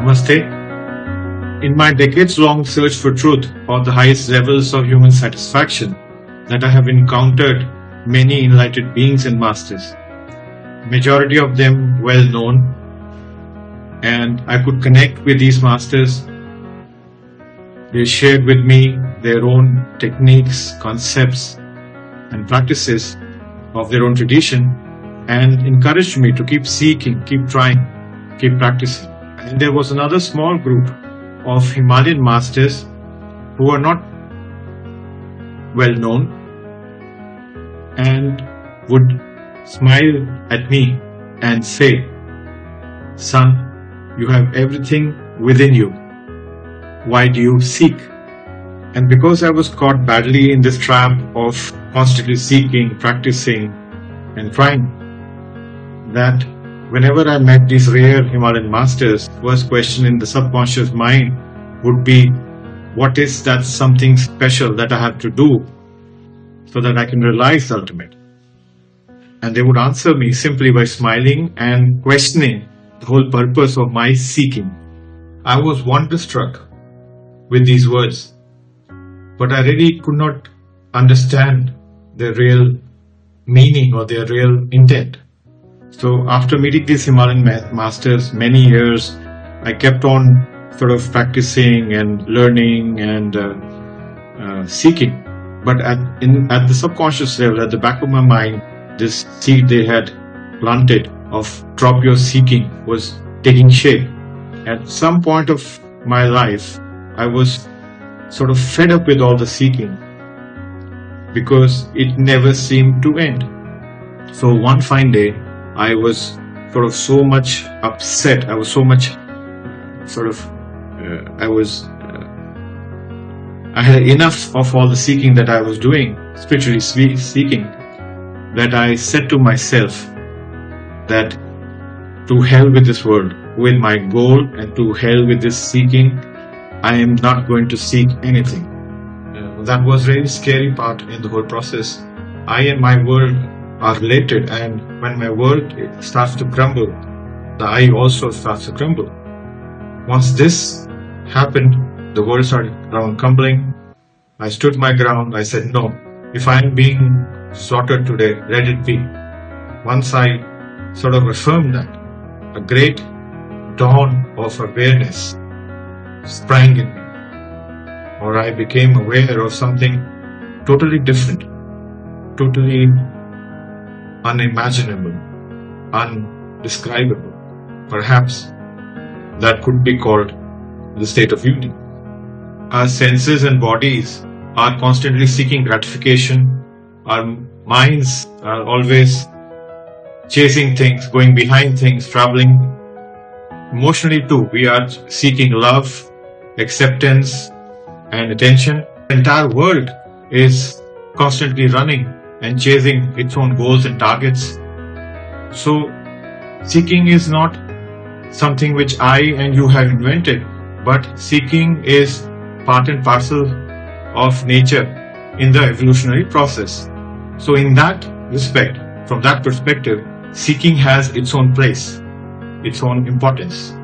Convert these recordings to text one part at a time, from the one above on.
Namaste. In my decades-long search for truth or the highest levels of human satisfaction that I have encountered many enlightened beings and masters, majority of them well known, and I could connect with these masters. They shared with me their own techniques, concepts, and practices of their own tradition and encouraged me to keep seeking, keep trying, keep practicing. And there was another small group of Himalayan masters who are not well known and would smile at me and say, "Son, you have everything within you. Why do you seek?" And because I was caught badly in this trap of constantly seeking, practicing, and trying, that whenever I met these rare Himalayan masters, first question in the subconscious mind would be, what is that something special that I have to do so that I can realize the ultimate? And they would answer me simply by smiling and questioning the whole purpose of my seeking. I was wonderstruck with these words, but I really could not understand their real meaning or their real intent. So after meeting these Himalayan masters many years, I kept on sort of practicing and learning and seeking. But at the subconscious level, at the back of my mind, this seed they had planted of drop your seeking was taking shape. At some point of my life, I was sort of fed up with all the seeking because it never seemed to end. So one fine day, I was sort of so much upset. I was so much I had enough of all the seeking that I was doing, spiritually seeking, that I said to myself that to hell with this world, with my goal, and to hell with this seeking. I am not going to seek anything. That was really scary part in the whole process. I and my world are related, and when my world starts to crumble, the I also starts to crumble. Once this happened, the world started crumbling. I stood my ground. I said, no, if I am being slaughtered today, let it be. Once I sort of affirmed that, a great dawn of awareness sprang in me, or I became aware of something totally different, totally unimaginable, undescribable. Perhaps that could be called the state of unity. Our senses and bodies are constantly seeking gratification. Our minds are always chasing things, going behind things, traveling. Emotionally too, we are seeking love, acceptance, and attention. The entire world is constantly running and chasing its own goals and targets. So, seeking is not something which I and you have invented, but seeking is part and parcel of nature in the evolutionary process. So in that respect, from that perspective, seeking has its own place, its own importance.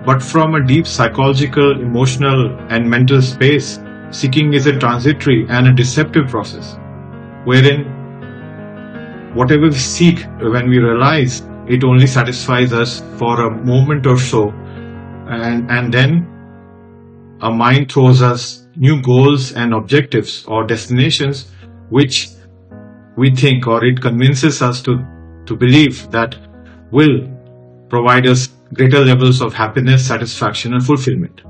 But from a deep psychological, emotional, and mental space, seeking is a transitory and a deceptive process, wherein whatever we seek, when we realize it only satisfies us for a moment or so, and then our mind throws us new goals and objectives or destinations which we think, or it convinces us to believe that will provide us greater levels of happiness, satisfaction, and fulfillment.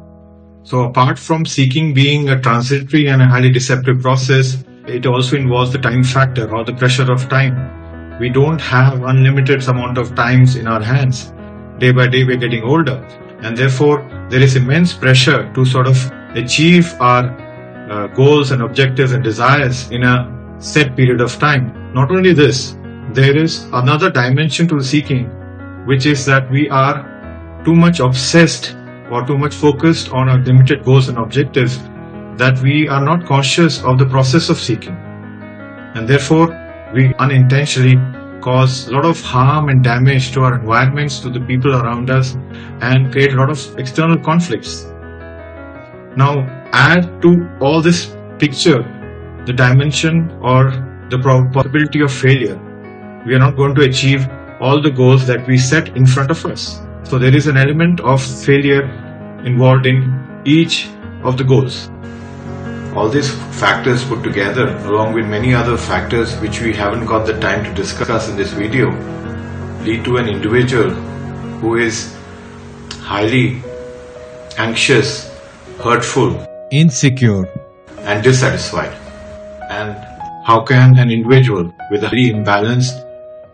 So apart from seeking being a transitory and a highly deceptive process, it also involves the time factor or the pressure of time. We don't have unlimited amount of times in our hands. Day by day we're getting older, and therefore there is immense pressure to sort of achieve our goals and objectives and desires in a set period of time. Not only this, there is another dimension to the seeking, which is that we are too much obsessed or too much focused on our limited goals and objectives that we are not conscious of the process of seeking. And therefore, we unintentionally cause a lot of harm and damage to our environments, to the people around us, and create a lot of external conflicts. Now, add to all this picture the dimension or the possibility of failure. We are not going to achieve all the goals that we set in front of us. So there is an element of failure involved in each of the goals. All these factors put together, along with many other factors which we haven't got the time to discuss in this video, lead to an individual who is highly anxious, hurtful, insecure, and dissatisfied. And how can an individual with a very imbalanced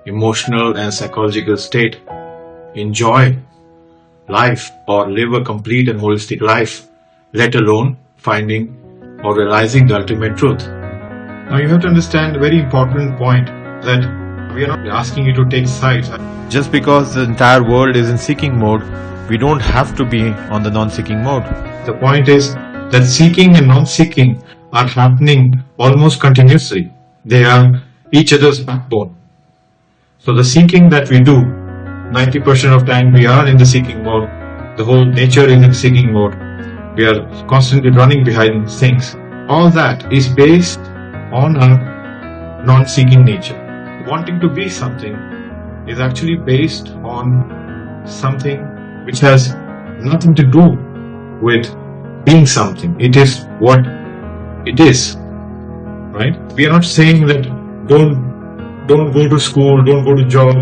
emotional and psychological state enjoy life or live a complete and holistic life, let alone finding or realizing the ultimate truth? Now you have to understand a very important point, that we are not asking you to take sides. just because the entire world is in seeking mode, we don't have to be on the non-seeking mode. The point is that seeking and non-seeking are happening almost continuously. They are each other's backbone. So the seeking that we do, 90% of time we are in the seeking mode. The whole nature is in the seeking mode. We are constantly running behind things. All that is based on our non-seeking nature. Wanting to be something is actually based on something which has nothing to do with being something. It is what it is, right? We are not saying that don't go to school, don't go to job,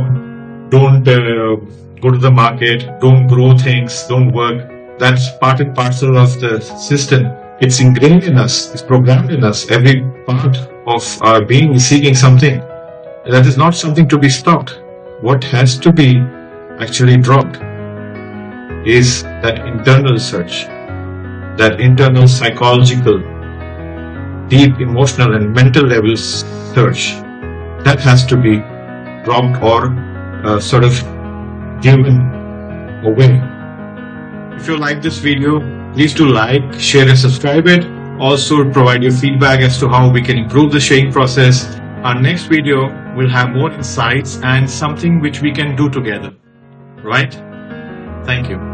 don't go to the market, don't grow things, don't work. That's part and parcel of the system. It's ingrained in us, it's programmed in us. Every part of our being is seeking something. That is not something to be stopped. What has to be actually dropped is that internal search, that internal psychological, deep emotional and mental level search. That has to be dropped or sort of given away. If you like this video, please do like, share and subscribe it. Also provide your feedback as to how we can improve the sharing process. Our next video will have more insights and something which we can do together. Right? Thank you.